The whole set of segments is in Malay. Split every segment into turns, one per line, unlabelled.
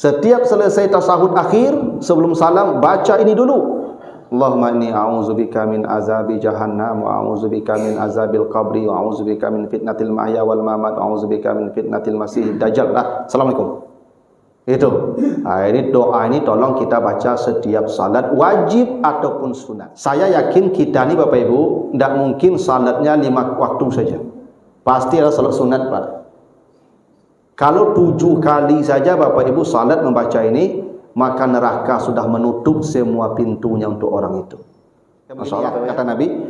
Setiap selesai tasyahud akhir sebelum salam baca ini dulu. Allahumma inni a'udzubika min azabi jahannam wa a'udzubika min azabil qabri wa a'udzubika min fitnatil mahya wal mamat wa a'udzubika min fitnatil masiihid dajjal. Assalamualaikum. Itu. Ini doa ini tolong kita baca setiap salat, wajib ataupun sunat. Saya yakin kita ni Bapak Ibu tidak mungkin salatnya 5 waktu saja. Pasti ada salat sunat, Pak. Kalau 7 kali saja Bapak Ibu salat membaca ini, maka neraka sudah menutup semua pintunya untuk orang itu. Masalah kata Nabi,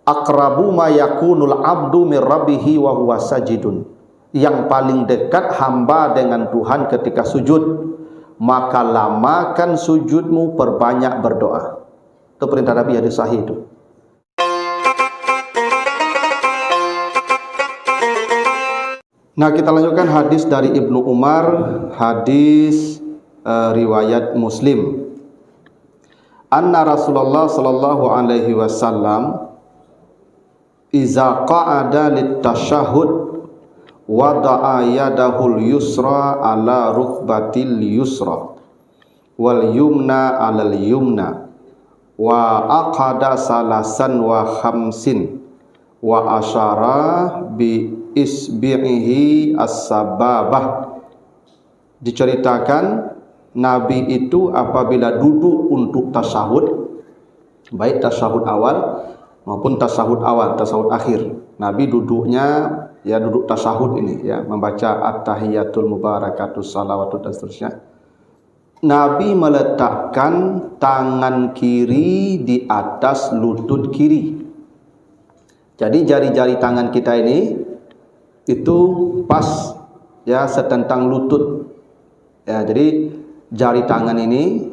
aqrabu ma yakunul abdu min rabbihi wa huwa sajidun. Yang paling dekat hamba dengan Tuhan ketika sujud, maka lamakan sujudmu, perbanyak berdoa. Itu perintah Nabi, hadis sahih itu. Nah, kita lanjutkan hadis dari Ibnu Umar, hadis riwayat Muslim. Anna Rasulullah sallallahu alaihi wasallam iza qa'ada lit-tasyahhud wada'a yadahul yusra ala rukbatil yusra wal yumna alal yumna wa aqada salasan wa khamsin wa asyara bi isbi'ihi as-sababah. Diceritakan Nabi itu apabila duduk untuk tasyahud, baik tasyahud awal maupun tasyahud akhir, Nabi duduknya ya duduk tasyahud ini ya, membaca at-tahiyatul mubarakatus salawatut dan seterusnya. Nabi meletakkan tangan kiri di atas lutut kiri. Jadi jari-jari tangan kita ini itu pas ya setentang lutut. Ya, jadi jari tangan ini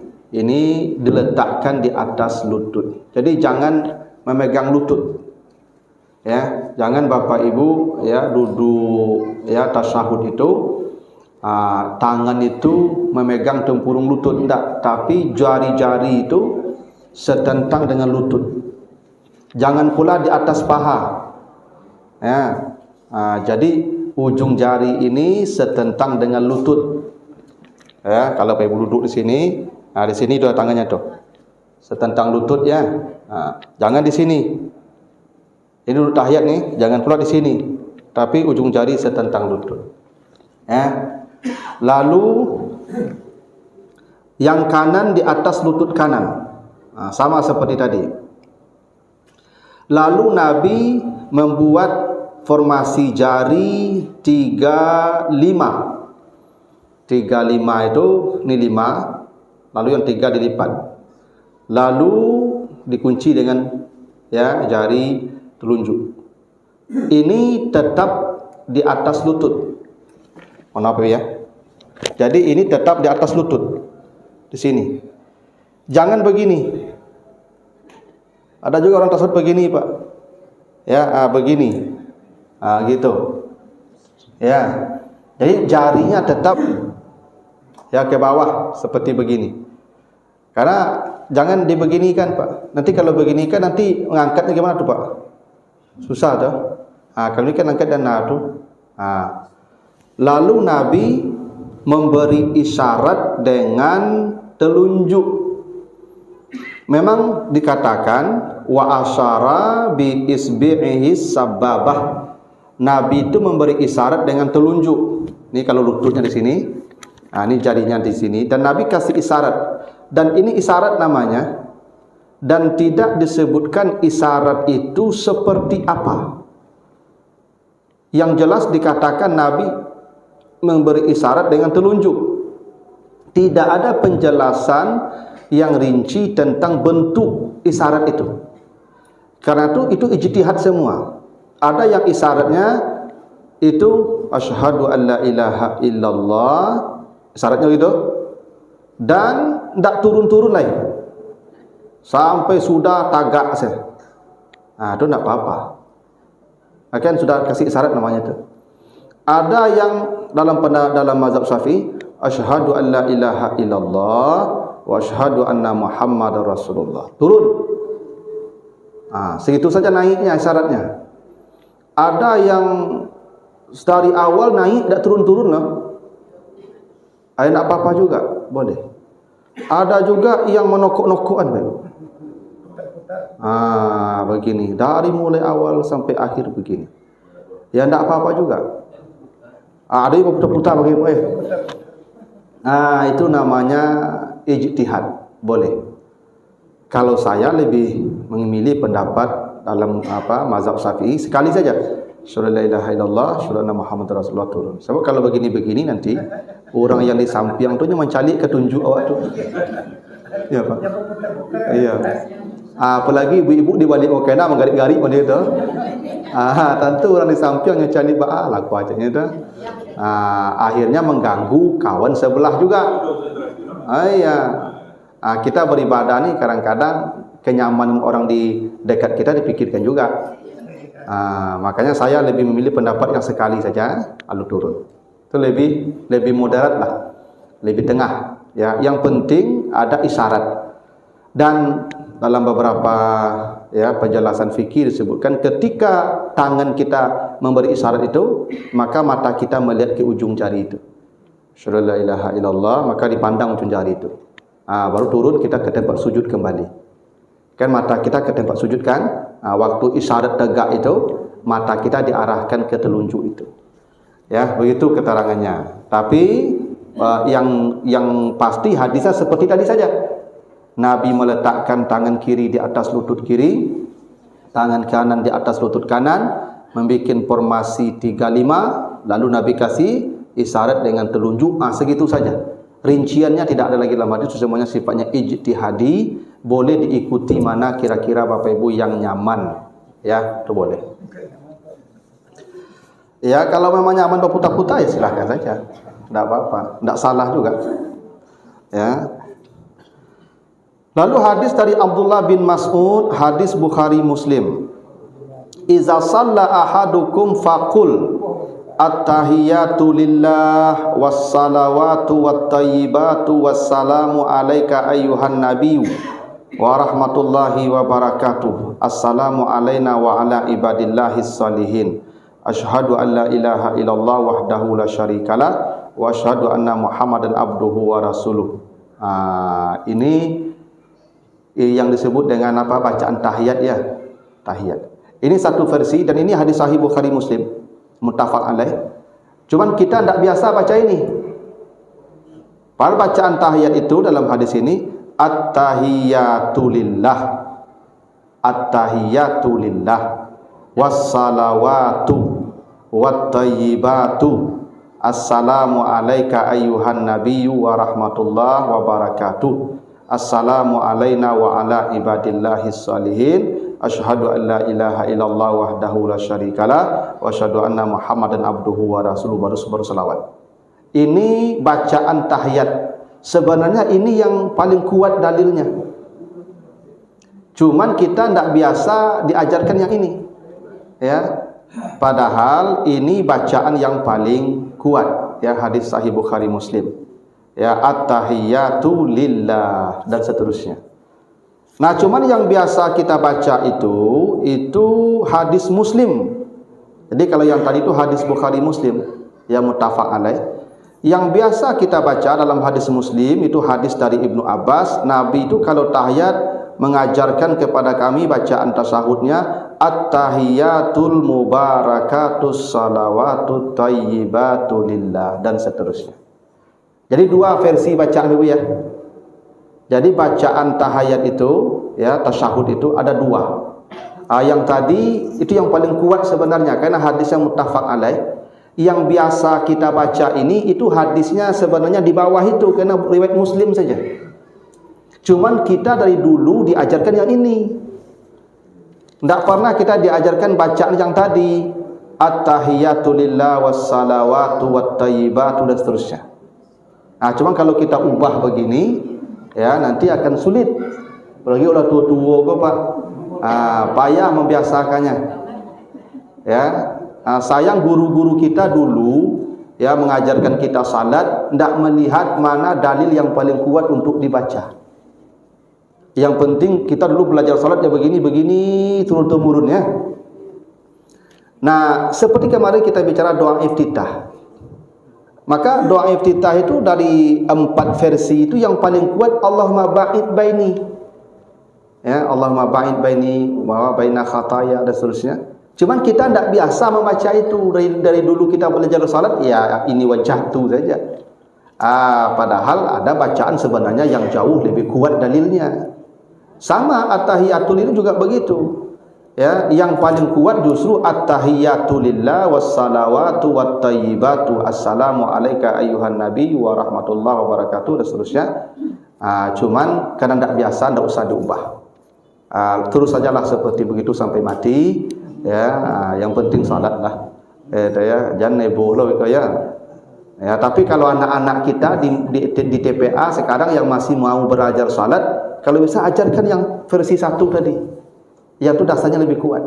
diletakkan di atas lutut. Jadi jangan memegang lutut. Ya, jangan Bapak Ibu ya duduk ya tasyahud itu tangan itu memegang tempurung lutut, enggak, tapi jari-jari itu setentang dengan lutut. Jangan pula di atas paha. Ya. Jadi ujung jari ini setentang dengan lutut. Ya, kalau Bapak Ibu duduk di sini, di sini dua tangannya tuh. Setentang lutut ya. Jangan di sini. Ini duduk tahiyat nih, jangan pula di sini. Tapi ujung jari setentang lutut. Ya. Lalu yang kanan di atas lutut kanan. Sama seperti tadi. Lalu Nabi membuat formasi jari 35. 35 itu ini 5, lalu yang 3 dilipat. Lalu dikunci dengan ya jari telunjuk. Ini tetap di atas lutut. Mohon maaf ya. Jadi ini tetap di atas lutut. Di sini. Jangan begini. Ada juga orang tasawuf begini, Pak. Ya, begini. Gitu. Ya. Jadi jarinya tetap ya ke bawah seperti begini. Karena jangan dibeginikan, Pak. Nanti kalau beginikan nanti mengangkatnya gimana tuh, Pak? Susah tuh. Kalau ini kan angkat dan tuh. Lalu Nabi memberi isyarat dengan telunjuk. Memang dikatakan wa asyara bi isbi'ihi sababah. Nabi itu memberi isyarat dengan telunjuk. Ini kalau lututnya di sini, ini jarinya di sini, dan Nabi kasih isyarat. Dan ini isyarat namanya. Dan tidak disebutkan isyarat itu seperti apa. Yang jelas dikatakan Nabi memberi isyarat dengan telunjuk. Tidak ada penjelasan yang rinci tentang bentuk isyarat itu. Karena itu ijtihad semua. Ada yang isyaratnya itu asyhadu an la ilaha illallah, isyaratnya gitu. Dan tidak turun-turun lagi. Sampai sudah tagak saya. Itu tidak apa-apa. Kan sudah kasih isyarat namanya itu. Ada yang dalam mazhab Syafi'i asyhadu an la ilaha illallah wa asyhadu anna Muhammadar Rasulullah. Turun. Segitu saja naiknya isyaratnya. Ada yang dari awal naik tidak turun-turun loh. Nak apa-apa juga boleh. Ada juga yang menokok-nokokan, begini dari mulai awal sampai akhir begini. Ya tidak apa-apa juga. Ada yang putar-putar bagi itu namanya ijtihad, boleh. Kalau saya lebih memilih pendapat dalam mazhab Syafi'i, sekali saja syahadu la ilaha illallah syahadu anna Muhammad Rasulullah turun. Sebab kalau begini-begini nanti orang yang di samping tu mencari ketunjuk awak tu. Ya Pak. Iya. Apalagi ibu-ibu di balik okena menggarik-garik pada itu. Tentu orang di samping yang cari laku aja itu. Akhirnya mengganggu kawan sebelah juga. Iya. Kita beribadah nih kadang-kadang kenyamanan orang di dekat kita dipikirkan juga. Makanya saya lebih memilih pendapat yang sekali saja lalu turun. Itu lebih moderat lah, lebih tengah. Ya, yang penting ada isyarat. Dan dalam beberapa penjelasan fikih disebutkan ketika tangan kita memberi isyarat itu, maka mata kita melihat ke ujung jari itu. Syahadu la ilaha illallah, maka dipandang ujung jari itu. Baru turun kita ke tempat sujud kembali. Kan mata kita ke tempat sujud kan? Waktu isyarat tegak itu mata kita diarahkan ke telunjuk itu. Ya, begitu keterangannya. Tapi yang pasti hadisnya seperti tadi saja. Nabi meletakkan tangan kiri di atas lutut kiri, tangan kanan di atas lutut kanan, membuat formasi 35, lalu Nabi kasih isyarat dengan telunjuk. Segitu saja. Rinciannya tidak ada lagi dalam hadis, semuanya sifatnya ijtihadi, boleh diikuti mana kira-kira Bapak Ibu yang nyaman. Ya, itu boleh. Ya, kalau memang nyaman berputar-putar ya silahkan saja. Tidak apa-apa, tidak salah juga. Ya. Lalu hadis dari Abdullah bin Mas'ud, hadis Bukhari Muslim. Iza shalla ahadukum faqul at-tahiyatu lillah was-salawatu wat-tayyibatu wassalamu alayka ayyuhan nabiyyu wa rahmatullahi wa barakatuh. Assalamu alayna wa ala ibadillahis salihin. Asyhadu an la ilaha illallah wahdahu la syarikalah wa asyhadu anna Muhammadan abduhu wa rasuluh. Ini yang disebut dengan bacaan tahiyat ya. Tahiyat. Ini satu versi dan ini hadis sahih Bukhari Muslim, muttafaq alaih. Cuman kita tidak biasa baca ini. Pada bacaan tahiyat itu dalam hadis ini at-tahiyatu lillah, at-tahiyatu lillah, wassalawatu wattayyibatu, assalamu alayka ayyuhan nabiyyu wa rahmatullah wa barakatuh, assalamu alayna wa ala ibadillahis salihin, asyhadu an la ilaha illallah wahdahu la syarikalah wa asyhadu anna Muhammadan abduhu wa rasuluh. Baru selawat. Ini bacaan tahiyat. Sebenarnya ini yang paling kuat dalilnya. Cuman kita tidak biasa diajarkan yang ini. Ya. Padahal ini bacaan yang paling kuat, ya, hadis sahih Bukhari Muslim. Ya, at-tahiyatu lillah dan seterusnya. Nah, cuman yang biasa kita baca itu hadis Muslim. Jadi kalau yang tadi itu hadis Bukhari Muslim yang muttafaq alaih. Yang biasa kita baca dalam hadis Muslim itu hadis dari Ibnu Abbas. Nabi itu kalau tahiyat mengajarkan kepada kami bacaan tasyahudnya at-tahiyatul mubarakatus salawatut tayyibatu lillah dan seterusnya. Jadi dua versi bacaan Ibu ya. Jadi bacaan tahiyat itu ya, tasyahud itu ada dua. Yang tadi itu yang paling kuat sebenarnya karena hadis yang muttafaq alaih. Yang biasa kita baca ini itu hadisnya sebenarnya di bawah itu karena riwayat Muslim saja. Cuman kita dari dulu diajarkan yang ini. Tidak pernah kita diajarkan bacaan yang tadi at-tahiyatu lillah wassalawatu wattayyibatu dan seterusnya. Nah, cuman kalau kita ubah begini ya nanti akan sulit. Apalagi udah tua-tua kok Pak. Payah membiasakannya. Ya. Sayang guru-guru kita dulu ya mengajarkan kita salat tidak melihat mana dalil yang paling kuat untuk dibaca. Yang penting kita dulu belajar salat ya begini-begini turun-temurun ya. Nah, seperti kemarin kita bicara doa iftitah. Maka doa iftitah itu dari 4 versi itu yang paling kuat Allahumma ba'id baini. Ya, Allahumma ba'id baini wa baina khataya dan seterusnya. Cuman kita tidak biasa membaca itu dari dulu kita belajar salat, ya ini wajah tu saja. Padahal ada bacaan sebenarnya yang jauh lebih kuat dalilnya. Sama at-tahiyatul ini juga begitu. Ya, yang paling kuat justru at-tahiyatu lillah wassalawatu wattayyibatu assalamu alayka ayyuhan nabi wa rahmatullahi wa barakatuh dan seterusnya. Cuman karena tidak biasa, tidak usah diubah. Terus sajalah seperti begitu sampai mati. Ya, yang penting salatlah. Ya, jangan nebo loh ya. Ya, tapi kalau anak-anak kita di TPA sekarang yang masih mau belajar salat, kalau bisa ajarkan yang versi 1 tadi. Yang itu dasarnya lebih kuat.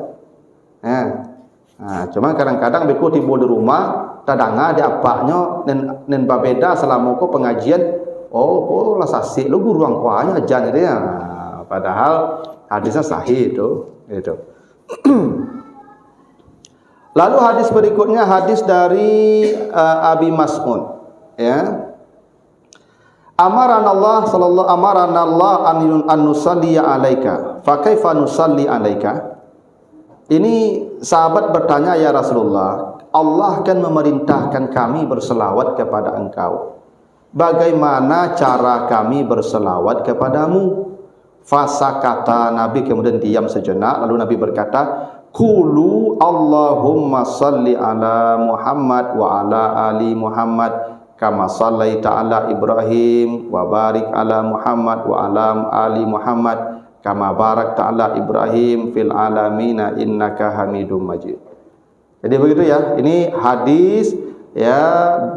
Cuma kadang-kadang beku tiba di rumah, tadanga di apaknya nen babeda selama ko pengajian, lah sasik lu guru ang kuanya ajan itu ya. Padahal hadisnya sahih itu. Lalu hadis berikutnya hadis dari Abi Mas'ud, ya. Amarana Allah an nusalli alaika. Fa kaifa nusalli alaika? Ini sahabat bertanya, ya Rasulullah, Allah kan memerintahkan kami berselawat kepada engkau. Bagaimana cara kami berselawat kepadamu? Fasakata, Nabi kemudian diam sejenak, lalu Nabi berkata, Qulu Allahumma salli ala Muhammad wa ala ali Muhammad kama sallaita ala Ibrahim wa barik ala Muhammad wa ala ali Muhammad kama barakta ala Ibrahim fil alamina innaka Hamidum Majid. Jadi begitu ya. Ini hadis ya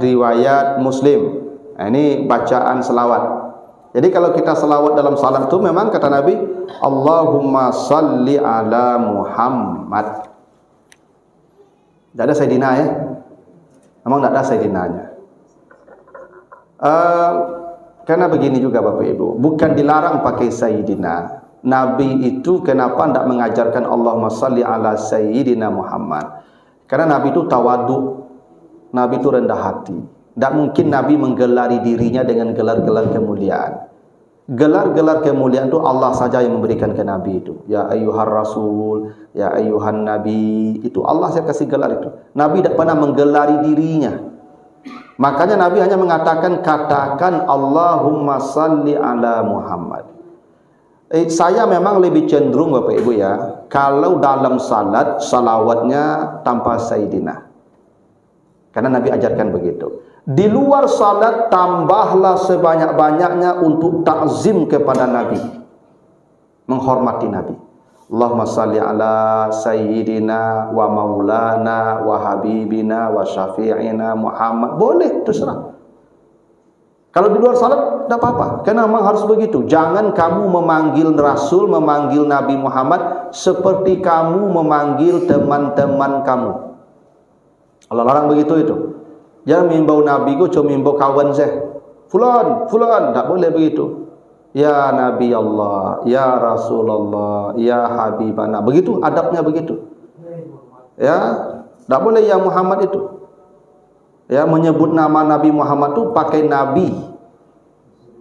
riwayat Muslim. Ini bacaan selawat. Jadi kalau kita selawat dalam salat itu memang kata Nabi Allahumma salli ala Muhammad. Tidak ada Sayyidina ya. Memang tidak ada Sayyidinanya. Karena begini juga Bapak Ibu, bukan dilarang pakai Sayyidina. Nabi itu kenapa tidak mengajarkan Allahumma salli ala Sayyidina Muhammad? Karena Nabi itu tawadu, Nabi itu rendah hati. Tidak mungkin Nabi menggelari dirinya dengan gelar-gelar kemuliaan. Gelar-gelar kemuliaan itu Allah saja yang memberikan ke Nabi itu. Ya ayyuhar rasul, ya ayyuhan nabi, itu Allah saya kasih gelar itu. Nabi tidak pernah menggelari dirinya. Makanya Nabi hanya mengatakan, katakan Allahumma salli ala Muhammad. Saya memang lebih cenderung Bapak Ibu ya, kalau dalam salat, salawatnya tanpa Sayyidina. Karena Nabi ajarkan begitu. Di luar salat, tambahlah sebanyak-banyaknya untuk takzim kepada Nabi. Menghormati Nabi. Allahumma salli ala Sayyidina wa maulana wa habibina wa syafi'ina Muhammad. Boleh, terserah. Kalau di luar salat, tidak apa-apa. Karena memang harus begitu. Jangan kamu memanggil Rasul, memanggil Nabi Muhammad seperti kamu memanggil teman-teman kamu. Allah larang begitu itu. Jangan mimbau Nabi ku, cuma mimbau kawan saya. Fulan, tidak boleh begitu. Ya Nabi Allah, ya Rasulullah, ya Habibana. Begitu adabnya begitu. Ya, tidak boleh ya Muhammad itu. Ya, menyebut nama Nabi Muhammad itu pakai Nabi,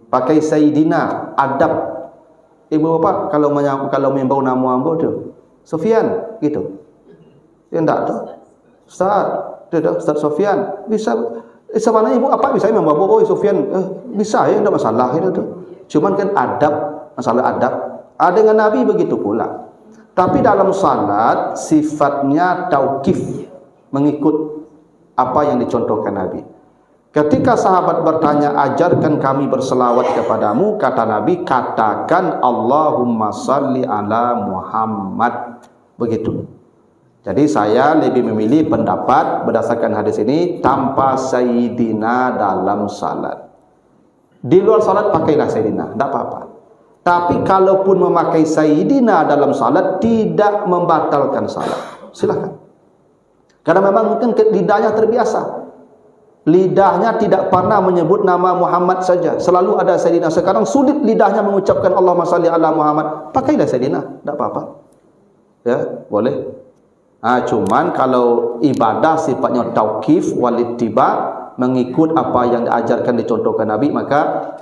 pakai Sayyidina, adab. Ibu bapak kalau membau nama ambo tu, Sufyan gitu. Ya enggak tu. Ustaz Sufyan bisa. Sebenarnya ibu apa bisa membawa Sufyan? Bisa ya, enggak masalah itu tu. Cuman kan adab, masalah adab. Dengan Nabi begitu pula. Tapi dalam salat sifatnya tauqif, mengikut apa yang dicontohkan Nabi. Ketika sahabat bertanya, ajarkan kami berselawat kepadamu, kata Nabi, katakan Allahumma salli ala Muhammad. Begitu. Jadi saya lebih memilih pendapat berdasarkan hadis ini tanpa Sayyidina dalam salat. Di luar salat pakailah Sayyidina, tidak apa-apa. Tapi kalaupun memakai Sayyidina dalam salat tidak membatalkan salat. Silakan. Karena memang mungkin lidahnya terbiasa. Lidahnya tidak pernah menyebut nama Muhammad saja. Selalu ada Sayyidina. Sekarang sulit lidahnya mengucapkan Allahumma salli ala Muhammad. Pakailah Sayyidina, tidak apa-apa. Ya, boleh. Cuman kalau ibadah sifatnya tauqif walid tiba, mengikut apa yang diajarkan, dicontohkan Nabi, maka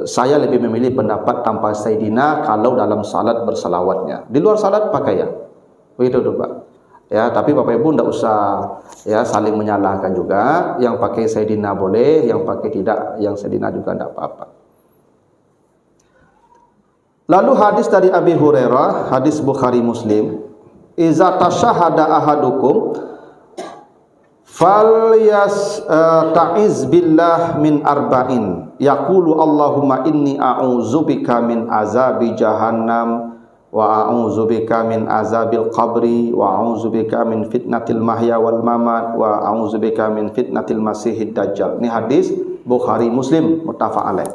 saya lebih memilih pendapat tanpa Sayyidina kalau dalam salat bersalawatnya. Di luar salat pakai ya. Begitu tu Pak. Ya, tapi Bapak Ibu tidak usah ya saling menyalahkan juga. Yang pakai Sayyidina boleh, yang pakai tidak, yang Sayyidina juga tidak apa-apa. Lalu hadis dari Abi Hurairah, hadis Bukhari Muslim, iza tasyahada ahadukum ta'iz billah min arba'in yaqulu Allahumma inni a'udzubika min azabi jahannam wa a'udzubika min azabil qabri wa a'udzubika min fitnatil mahya wal mamat wa a'udzubika min fitnatil masihid dajjal. Ini hadis Bukhari Muslim muttafaq alaih.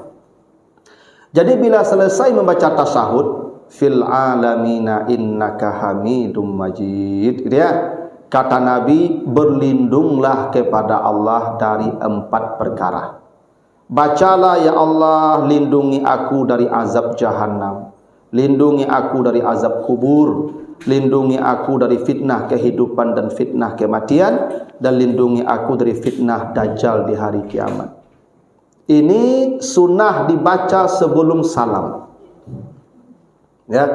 Jadi bila selesai membaca tasyahud, fil alamina innaka hamidum majid, gitu ya, kata Nabi, berlindunglah kepada Allah dari 4 perkara. Bacalah, ya Allah, lindungi aku dari azab jahannam, lindungi aku dari azab kubur, lindungi aku dari fitnah kehidupan dan fitnah kematian, dan lindungi aku dari fitnah dajjal di hari kiamat. Ini sunnah dibaca sebelum salam. Ya,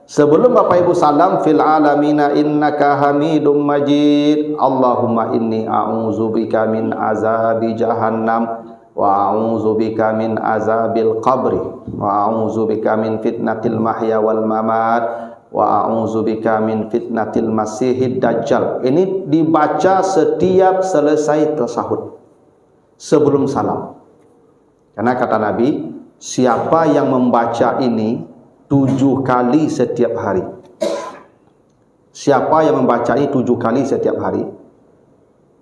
sebelum Bapak Ibu salam, fil alamina innaka hamidum majid, Allahumma inni a'udzubika min azabi jahannam wa a'udzubika min azabil qabri wa a'udzubika min fitnatil mahya wal mamat wa a'udzubika min fitnatil masihid dajjal. Ini dibaca setiap selesai tasyahud sebelum salam. Karena kata Nabi, siapa yang membaca ini 7 kali setiap hari, siapa yang membaca ini 7 kali setiap hari,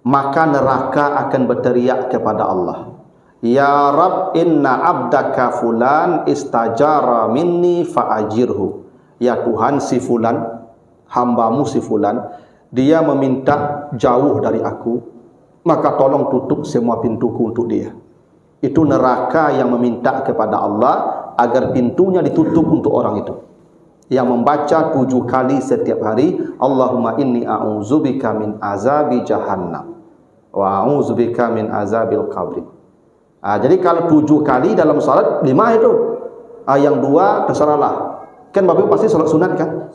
maka neraka akan berteriak kepada Allah, ya Rab, inna abdaka fulan istajara minni fa'ajirhu. Ya Tuhan, si fulan, hambamu si fulan, dia meminta jauh dari aku, maka tolong tutup semua pintuku untuk dia. Itu neraka yang meminta kepada Allah agar pintunya ditutup untuk orang itu, yang membaca 7 kali setiap hari, Allahumma inni a'udzubika min azabi jahannam wa a'udzubika min azabil qabri. Jadi kalau 7 kali dalam salat, 5 itu. Yang 2 terserahlah. Kan Bapak pasti salat sunat kan?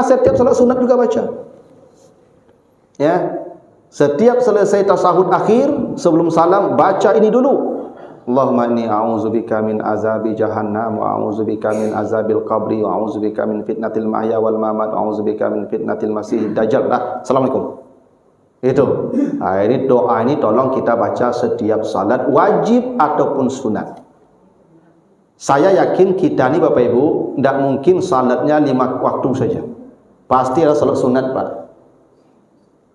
Setiap salat sunat juga baca. Ya. Setiap selesai tasyahud akhir sebelum salam, baca ini dulu. Allahumma inni a'udzubika min azabi jahannam wa a'udzubika min azabil qabri wa a'udzubika min fitnatil mahya wal mamat wa a'udzubika min fitnatil masihid dajjal. Assalamualaikum. Itu. Ini doa ini tolong kita baca setiap salat, wajib ataupun sunat. Saya yakin kita ni Bapak Ibu tidak mungkin salatnya 5 waktu saja. Pasti ada salat sunat, Pak.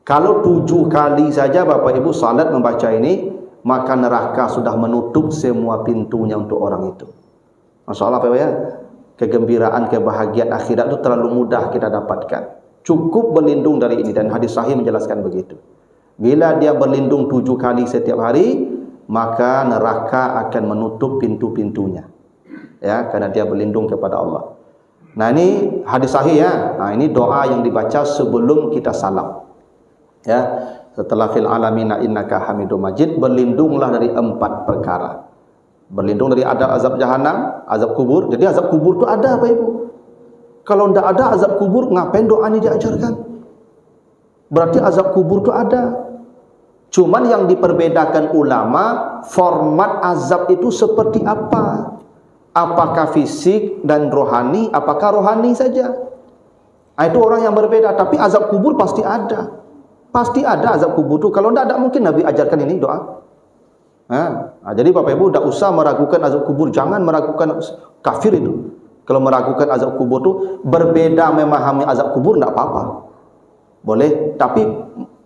Kalau 7 kali saja Bapak Ibu salat membaca ini, maka neraka sudah menutup semua pintunya untuk orang itu. Masya Allah, Pak ya, kegembiraan, kebahagiaan akhirat itu terlalu mudah kita dapatkan. Cukup berlindung dari ini, dan hadis sahih menjelaskan begitu. Bila dia berlindung 7 kali setiap hari, maka neraka akan menutup pintu-pintunya. Ya, karena dia berlindung kepada Allah. Nah, ini hadis sahih ya. Nah, ini doa yang dibaca sebelum kita salam. Ya. Setelah fil alamina innaka hamidum majid, berlindunglah dari 4 perkara. Berlindung dari azab jahannam, azab kubur. Jadi azab kubur itu ada, Bapak Ibu. Kalau tidak ada azab kubur, ngapain doa ini diajarkan? Berarti azab kubur itu ada. Cuman yang diperbedakan ulama, format azab itu seperti apa? Apakah fisik dan rohani, apakah rohani saja? Itu orang yang berbeda. Tapi azab kubur pasti ada. Pasti ada azab kubur itu. Kalau tidak mungkin Nabi ajarkan ini doa. Jadi Bapak Ibu tidak usah meragukan azab kubur. Jangan meragukan, kafir itu. Kalau meragukan azab kubur itu, berbeda memahami azab kubur tidak apa-apa. Boleh. Tapi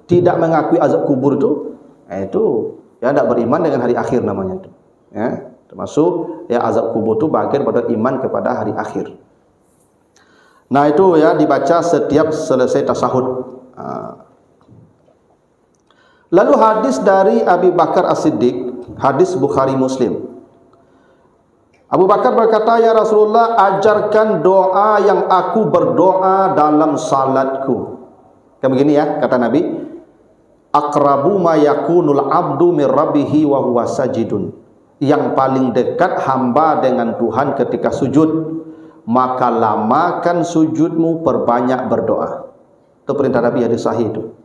tidak mengakui azab kubur itu ya tidak beriman dengan hari akhir namanya itu. Ya, termasuk ya azab kubur itu bagian pada iman kepada hari akhir. Nah itu ya dibaca setiap selesai tasyahud. Lalu hadis dari Abu Bakar As-Siddiq, hadis Bukhari Muslim. Abu Bakar berkata, ya Rasulullah, ajarkan doa yang aku berdoa dalam salatku. Kayak begini ya, kata Nabi. aqrabu ma yakunul abdu mir rabbihi wa huwa sajidun. Yang paling dekat hamba dengan Tuhan ketika sujud, maka lamakan sujudmu, perbanyak berdoa. Itu perintah Nabi, hadis sahih itu.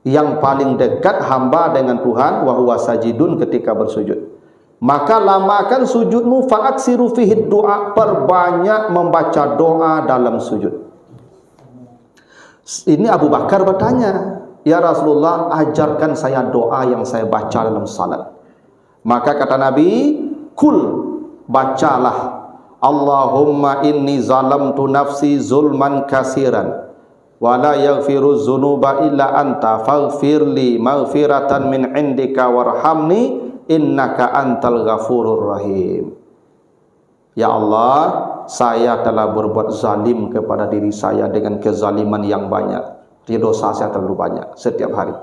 Yang paling dekat hamba dengan Tuhan wa huwa sajidun, ketika bersujud, maka lamakan sujudmu, fa'aksiru fihi doa, perbanyak membaca doa dalam sujud. Ini Abu Bakar bertanya, ya Rasulullah, ajarkan saya doa yang saya baca dalam salat. Maka kata Nabi, kul, bacalah, Allahumma inni zalamtu nafsi zulman kasiran wa la yaghfiru dzunuba illa anta faghfirli maghfiratan min indika warhamni innaka antal ghafurur rahim. Ya Allah, saya telah berbuat zalim kepada diri saya dengan kezaliman yang banyak. Dosa saya terlalu banyak setiap hari.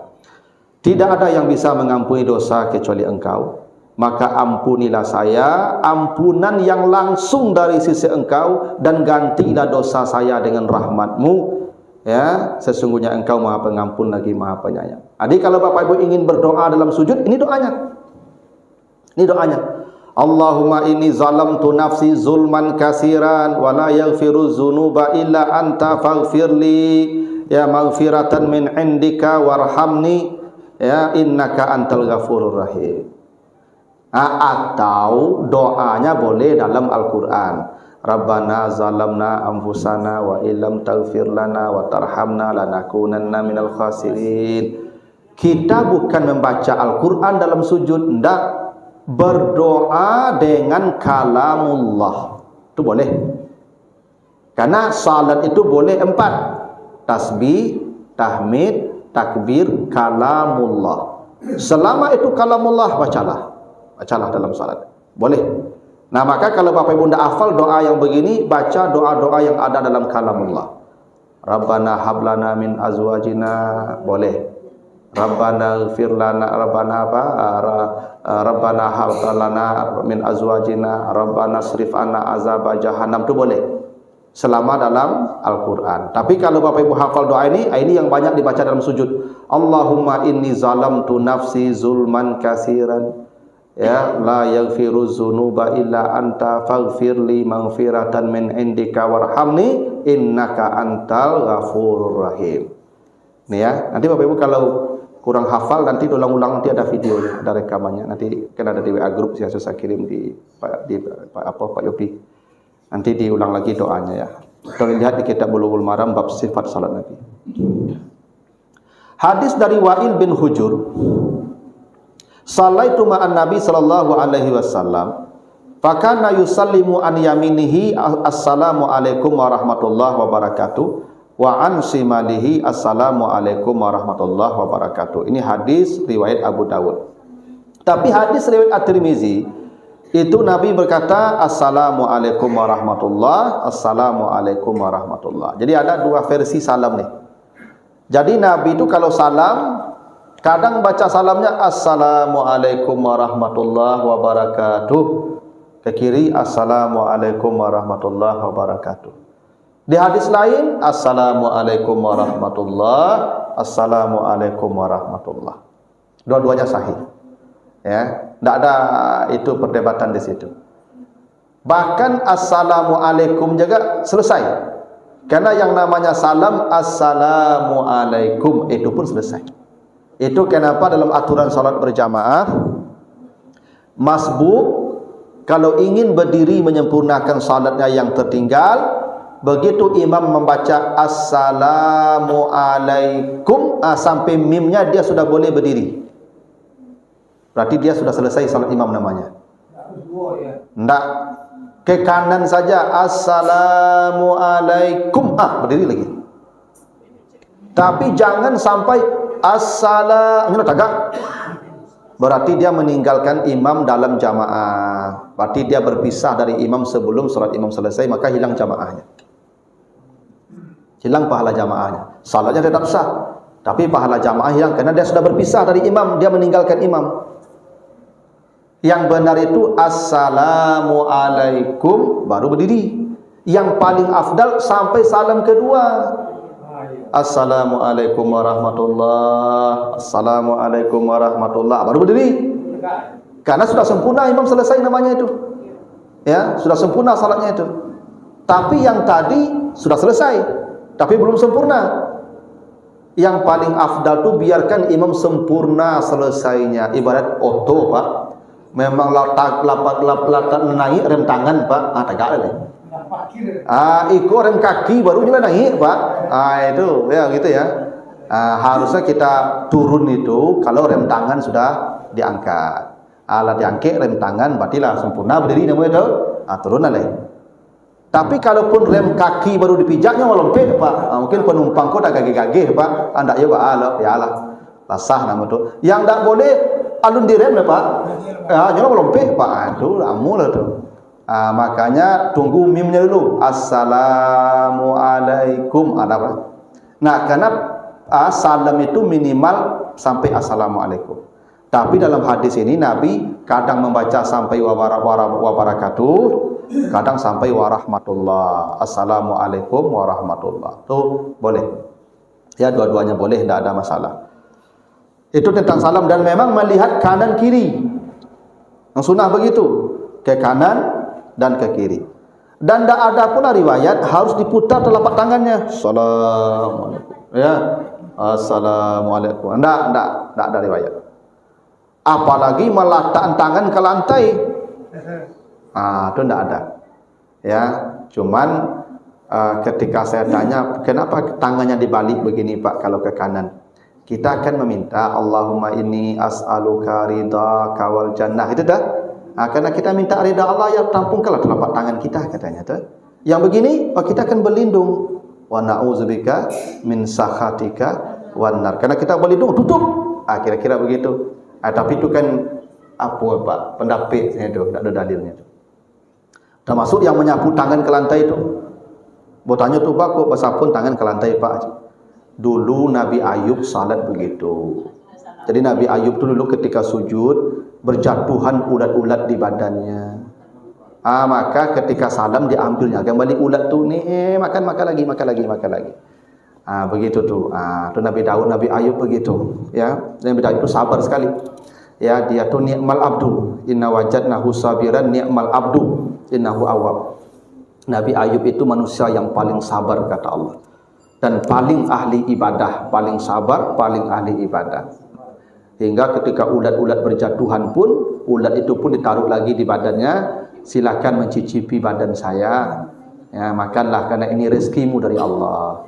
Tidak ada yang bisa mengampuni dosa kecuali Engkau. Maka ampunilah saya, ampunan yang langsung dari sisi Engkau, dan gantilah dosa saya dengan rahmat-Mu. Ya, sesungguhnya Engkau Maha Pengampun lagi Maha Penyayang. Jadi kalau Bapak Ibu ingin berdoa dalam sujud, ini doanya. Ini doanya. Allahumma inni zalamtu nafsi zulman kasiran wa la yaghfiru dzunuba illa anta faghfirli ya maghfiratan min indika warhamni ya innaka antal ghafurur rahim. Atau doanya boleh dalam Al-Quran, Rabbana zalamna anfusana wa illam taghfir lana wa tarhamna lanakunanna minal khasirin. Kita bukan membaca Al-Quran dalam sujud, tidak, berdoa dengan kalamullah. Itu boleh. Karena salat itu boleh 4. Tasbih, tahmid, takbir, kalamullah. Selama itu kalamullah, bacalah dalam salat. Boleh. Nah, maka kalau Bapak Ibu tidak hafal doa yang begini, baca doa-doa yang ada dalam kalamullah. Rabbana hablana min azwajina, boleh. Rabbana ighfir lana, Rabbana hablana min azwajina, Rabbana srif anna azaba jahannam, itu boleh. Selama dalam Al-Quran. Tapi kalau Bapak Ibu hafal doa ini yang banyak dibaca dalam sujud. Allahumma inni zalamtu nafsi zulman kasiran ya la yaghfiru dzunuba illa anta faghfirli maghfiratan min indika warhamni innaka antal ghafurur rahim. Nih ya, nanti Bapak Ibu kalau kurang hafal nanti ulang-ulang, nanti ada videonya, ada rekamannya, nanti kan ada di WA grup saya kirim di Pak Yopi. Nanti diulang lagi doanya ya. Kalau lihat di kitab Bulughul Maram bab sifat salat Nabi. Hadis dari Wa'il bin Hujur, Sallaitu ma'an Nabi sallallahu alaihi wasallam fakana yusallimu an yaminihi assalamu alaikum warahmatullahi wabarakatuh wa an shimalihi assalamu alaikum warahmatullahi wabarakatuh. Ini hadis riwayat Abu Dawud. Tapi hadis riwayat At-Tirmizi itu Nabi berkata assalamu alaikum warahmatullahi, assalamu alaikum warahmatullahi. Jadi ada dua versi salam nih. Jadi Nabi itu kalau salam, kadang baca salamnya assalamualaikum warahmatullahi wabarakatuh, ke kiri assalamualaikum warahmatullahi wabarakatuh. Di hadis lain assalamualaikum warahmatullahi, assalamualaikum warahmatullahi. Dua-duanya sahih. Ya, tidak ada itu perdebatan di situ. Bahkan assalamualaikum juga selesai. Karena yang namanya salam assalamualaikum itu pun selesai. Itu kenapa dalam aturan salat berjamaah masbuk kalau ingin berdiri menyempurnakan salatnya yang tertinggal, begitu imam membaca assalamualaikum sampai mimnya dia sudah boleh berdiri. Berarti dia sudah selesai salat imam namanya. Enggak, ke kanan saja assalamualaikum berdiri lagi. Tapi jangan sampai assalamualaikum tagak. Berarti dia meninggalkan imam dalam jamaah. Berarti dia berpisah dari imam sebelum salat imam selesai, maka hilang jamaahnya. Hilang pahala jamaahnya. Salatnya tetap sah, tapi pahala jamaah hilang karena dia sudah berpisah dari imam, dia meninggalkan imam. Yang benar itu assalamualaikum baru berdiri. Yang paling afdal sampai salam kedua. Assalamualaikum warahmatullah, Assalamualaikum warahmatullah, baru berdiri. Karena sudah sempurna imam selesai namanya itu. Ya, sudah sempurna salatnya itu. Tapi yang tadi sudah selesai, tapi belum sempurna. Yang paling afdal tu biarkan imam sempurna selesainya. Ibarat oto, Pak. Memang lapat naik rem tangan, Pak. Tegak lagi. Ikut rem kaki baru juga naik, Pak. Itu ya gitu ya. Harusnya kita turun itu kalau rem tangan sudah diangkat. Alat diangkat rem tangan berartilah sempurna berdiri namanya itu. Turun lagi. Tapi kalaupun rem kaki baru dipijaknya melompat, Pak. Mungkin penumpang kau dah gagih-gagih, Pak. Anda ya lah. Sah nama tu. Yang tak boleh alun direm lah, Pak. Jangan melompat, Pak. Itu amu lah tu. Makanya tunggu mimnya dulu. Assalamualaikum. Ada apa? Nah, karena salam itu minimal sampai assalamualaikum. Tapi dalam hadis ini Nabi kadang membaca sampai wabarakatuh, kadang sampai warahmatullah. Assalamualaikum warahmatullah. Itu boleh. Ya, dua-duanya boleh, tidak ada masalah. Itu tentang salam, dan memang melihat kanan kiri. Yang sunnah begitu, ke kanan dan ke kiri. Dan tidak ada pula riwayat harus diputar telapak tangannya. Assalamualaikum. Ya, assalamualaikum. Tidak ada riwayat. Apalagi meletakkan tangan ke lantai. Itu tidak ada. Ya, cuman ketika saya tanya, kenapa tangannya dibalik begini, Pak, kalau ke kanan? Kita akan meminta Allahumma inni as'aluka ridhaka wal jannah. Itu dah. Karena kita minta ridha Allah, ya tampungkanlah telapak tangan kita, katanya tu. Yang begini, kita akan berlindung. Wa na'udzubika min sakhatika wan nar. Karena kita berlindung, tutup. Kira-kira begitu. Tapi itu kan apa, Pak? Pendapat itu, tidak ada dalilnya itu. Termasuk yang menyapu tangan ke lantai itu. Bertanya tu, Pak, kok basapun tangan ke lantai, Pak? Dulu Nabi Ayub salat begitu. Jadi Nabi Ayub tu dulu ketika sujud berjatuhan ulat-ulat di badannya. Maka ketika salam diambilnya kembali ulat tu, makan lagi. Begitu tu. Tu Nabi Daud, Nabi Ayub begitu. Ya, Nabi Daud itu sabar sekali. Ya, dia tu ni'mal abdu. Inna wajadnahu sabiran ni'mal abdu. Innahu awwab. Nabi Ayub itu manusia yang paling sabar, kata Allah. Dan paling ahli ibadah, paling sabar, paling ahli ibadah. Hingga ketika ulat-ulat berjatuhan pun, ulat itu pun ditaruh lagi di badannya. Silakan mencicipi badan saya. Ya, makanlah karena ini rezekimu dari Allah.